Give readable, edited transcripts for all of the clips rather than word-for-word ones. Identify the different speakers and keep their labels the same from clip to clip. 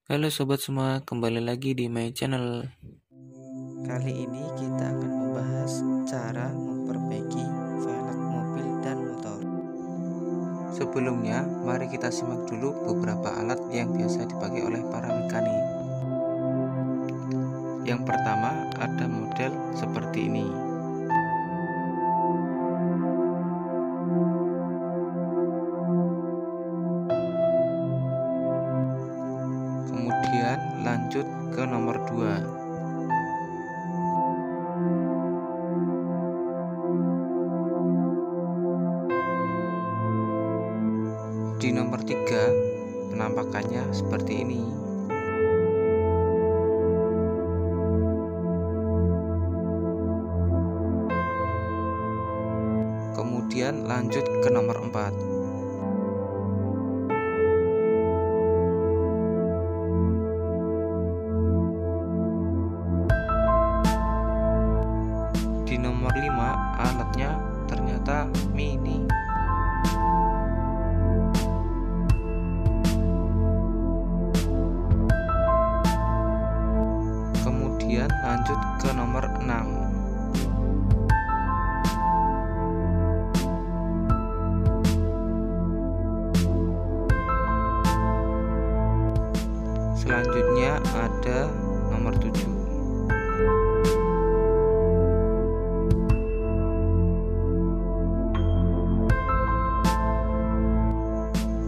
Speaker 1: Halo sobat semua, kembali lagi di my channel.
Speaker 2: Kali ini kita akan membahas cara memperbaiki velg mobil dan motor.
Speaker 1: Sebelumnya, mari kita simak dulu beberapa alat yang biasa dipakai oleh para mekanik. Yang pertama, ada model seperti ini. Kemudian lanjut ke nomor 2. Di nomor 3, penampakannya seperti ini. Kemudian lanjut ke nomor 4. Di nomor 5, alatnya ternyata mini. Kemudian lanjut ke nomor 6. Selanjutnya ada nomor 7.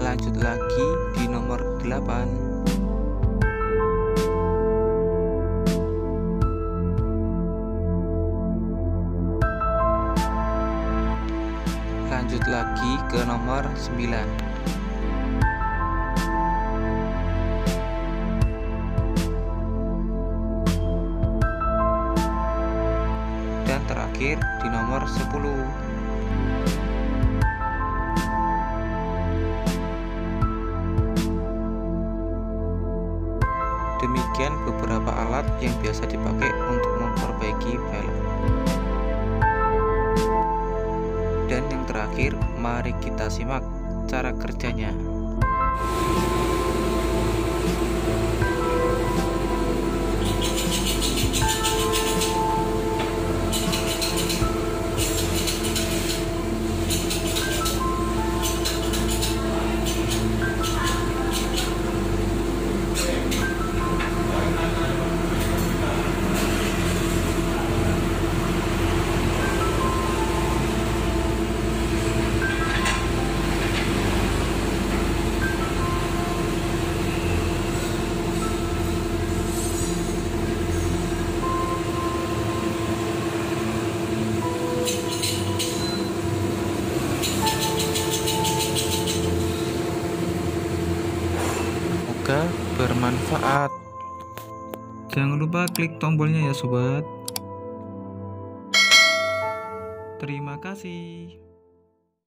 Speaker 1: Lanjut lagi di nomor 8. Lanjut lagi ke nomor 9. Dan terakhir di nomor 10. Demikian beberapa alat yang biasa dipakai untuk memperbaiki velg. Dan yang terakhir, mari kita simak cara kerjanya. Semoga bermanfaat. Jangan lupa klik tombolnya ya sobat. Terima kasih.